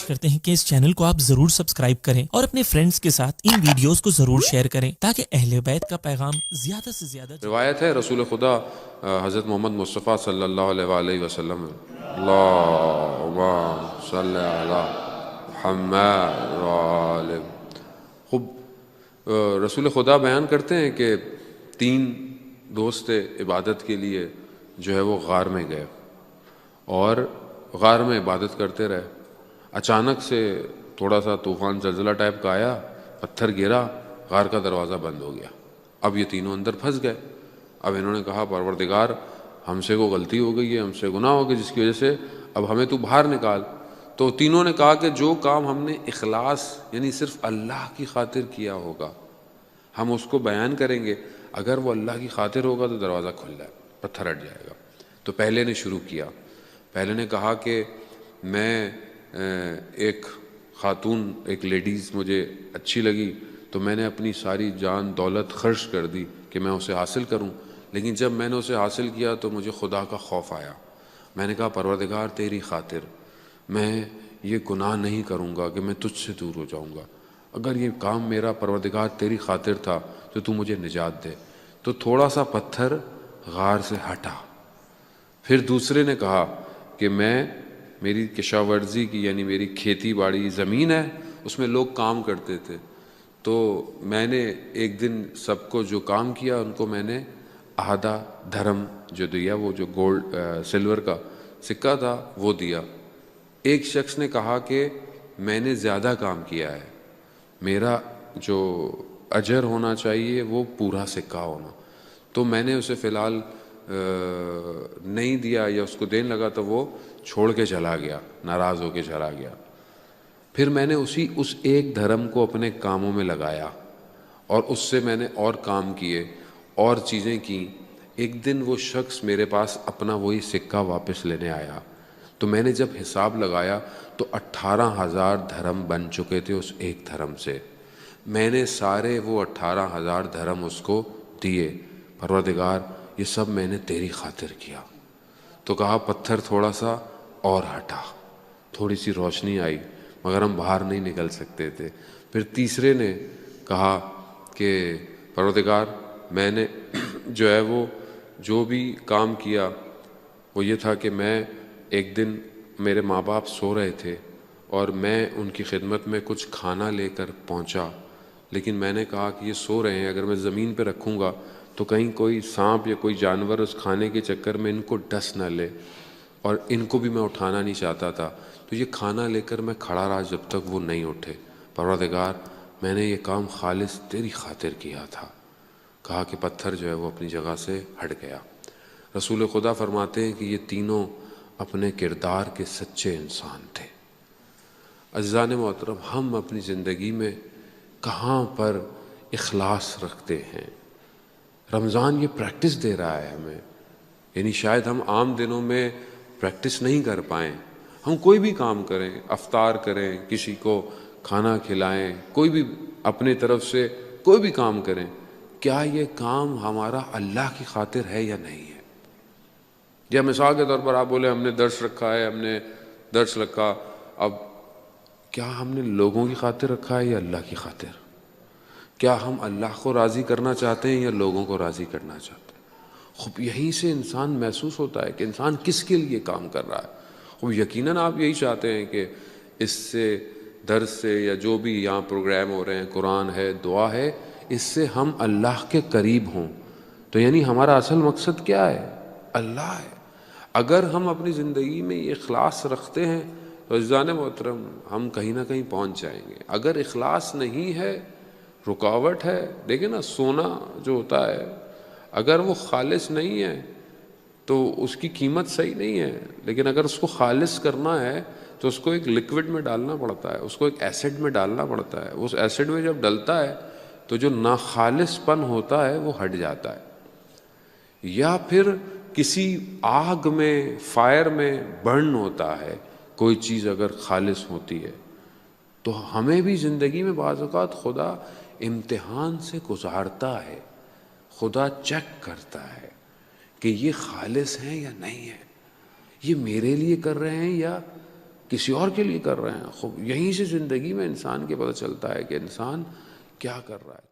گزارش کرتے ہیں کہ اس چینل کو آپ ضرور سبسکرائب کریں اور اپنے فرینڈز کے ساتھ ان ویڈیوز کو ضرور شیئر کریں تاکہ اہل بیت کا پیغام زیادہ سے زیادہ روایت ہے رسول خدا حضرت محمد مصطفیٰ صلی اللہ علیہ وآلہ وسلم اللہم صلی علی محمد وآلہ. خوب رسول خدا بیان کرتے ہیں کہ 3 دوست عبادت کے لیے جو ہے وہ غار میں گئے اور غار میں عبادت کرتے رہے. اچانک سے تھوڑا سا طوفان زلزلہ ٹائپ کا آیا, پتھر گرا, غار کا دروازہ بند ہو گیا. اب یہ تینوں اندر پھنس گئے. اب انہوں نے کہا پروردگار ہم سے کو غلطی ہو گئی ہے, ہم سے گناہ ہو گیا جس کی وجہ سے اب ہمیں تو باہر نکال. تو تینوں نے کہا کہ جو کام ہم نے اخلاص یعنی صرف اللہ کی خاطر کیا ہوگا ہم اس کو بیان کریں گے, اگر وہ اللہ کی خاطر ہوگا تو دروازہ کھل جائے, پتھر ہٹ جائے گا. تو پہلے نے شروع کیا. پہلے نے کہا کہ میں ایک خاتون, ایک لیڈیز مجھے اچھی لگی تو میں نے اپنی ساری جان دولت خرچ کر دی کہ میں اسے حاصل کروں, لیکن جب میں نے اسے حاصل کیا تو مجھے خدا کا خوف آیا. میں نے کہا پروردگار تیری خاطر میں یہ گناہ نہیں کروں گا کہ میں تجھ سے دور ہو جاؤں گا. اگر یہ کام میرا پروردگار تیری خاطر تھا تو تو مجھے نجات دے. تو تھوڑا سا پتھر غار سے ہٹا. پھر دوسرے نے کہا کہ میری کشاورزی کی یعنی میری کھیتی باڑی زمین ہے, اس میں لوگ کام کرتے تھے, تو میں نے ایک دن سب کو جو کام کیا ان کو میں نے آدھا دھرم جو دیا, وہ جو گولڈ سلور کا سکہ تھا وہ دیا. ایک شخص نے کہا کہ میں نے زیادہ کام کیا ہے, میرا جو اجر ہونا چاہیے وہ پورا سکہ ہونا, تو میں نے اسے فی الحال نہیں دیا یا اس کو دینے لگا تو وہ چھوڑ کے چلا گیا, ناراض ہو کے چلا گیا. پھر میں نے اس ایک دھرم کو اپنے کاموں میں لگایا اور اس سے میں نے اور کام کیے اور چیزیں کی. ایک دن وہ شخص میرے پاس اپنا وہی سکہ واپس لینے آیا, تو میں نے جب حساب لگایا تو 18,000 دھرم بن چکے تھے اس ایک دھرم سے. میں نے سارے وہ 18,000 دھرم اس کو دیے. پروردگار یہ سب میں نے تیری خاطر کیا. تو کہا پتھر تھوڑا سا اور ہٹا, تھوڑی سی روشنی آئی مگر ہم باہر نہیں نکل سکتے تھے. پھر تیسرے نے کہا کہ پروردگار میں نے جو ہے وہ جو بھی کام کیا وہ یہ تھا کہ میں ایک دن میرے ماں باپ سو رہے تھے اور میں ان کی خدمت میں کچھ کھانا لے کر پہنچا, لیکن میں نے کہا کہ یہ سو رہے ہیں, اگر میں زمین پہ رکھوں گا تو کہیں کوئی سانپ یا کوئی جانور اس کھانے کے چکر میں ان کو ڈس نہ لے, اور ان کو بھی میں اٹھانا نہیں چاہتا تھا. تو یہ کھانا لے کر میں کھڑا رہا جب تک وہ نہیں اٹھے. پروردگار میں نے یہ کام خالص تیری خاطر کیا تھا. کہا کہ پتھر جو ہے وہ اپنی جگہ سے ہٹ گیا. رسول خدا فرماتے ہیں کہ یہ تینوں اپنے کردار کے سچے انسان تھے. عزیزان محترم, ہم اپنی زندگی میں کہاں پر اخلاص رکھتے ہیں؟ رمضان یہ پریکٹس دے رہا ہے ہمیں, یعنی شاید ہم عام دنوں میں پریکٹس نہیں کر پائیں. ہم کوئی بھی کام کریں, افطار کریں, کسی کو کھانا کھلائیں, کوئی بھی اپنے طرف سے کوئی بھی کام کریں, کیا یہ کام ہمارا اللہ کی خاطر ہے یا نہیں ہے؟ یا مثال کے طور پر آپ بولے ہم نے درس رکھا ہے, ہم نے درس رکھا, اب کیا ہم نے لوگوں کی خاطر رکھا ہے یا اللہ کی خاطر؟ کیا ہم اللہ کو راضی کرنا چاہتے ہیں یا لوگوں کو راضی کرنا چاہتے ہیں؟ خوب یہیں سے انسان محسوس ہوتا ہے کہ انسان کس کے لیے کام کر رہا ہے. خوب یقیناً آپ یہی چاہتے ہیں کہ اس سے درس سے یا جو بھی یہاں پروگرام ہو رہے ہیں, قرآن ہے, دعا ہے, اس سے ہم اللہ کے قریب ہوں. تو یعنی ہمارا اصل مقصد کیا ہے؟ اللہ ہے. اگر ہم اپنی زندگی میں یہ اخلاص رکھتے ہیں تو عزیزان محترم ہم کہیں نہ کہیں پہنچ جائیں گے. اگر اخلاص نہیں ہے, رکاوٹ ہے, دیکھیں نا سونا جو ہوتا ہے اگر وہ خالص نہیں ہے تو اس کی قیمت صحیح نہیں ہے, لیکن اگر اس کو خالص کرنا ہے تو اس کو ایک لکوڈ میں ڈالنا پڑتا ہے, اس کو ایک ایسڈ میں ڈالنا پڑتا ہے. اس ایسڈ میں جب ڈلتا ہے تو جو ناخالص پن ہوتا ہے وہ ہٹ جاتا ہے. یا پھر کسی آگ میں, فائر میں برن ہوتا ہے, کوئی چیز اگر خالص ہوتی ہے تو ہمیں بھی زندگی میں بعض اوقات خدا امتحان سے گزارتا ہے, خدا چیک کرتا ہے کہ یہ خالص ہیں یا نہیں ہے, یہ میرے لیے کر رہے ہیں یا کسی اور کے لیے کر رہے ہیں. خوب یہیں سے زندگی میں انسان کے پتہ چلتا ہے کہ انسان کیا کر رہا ہے.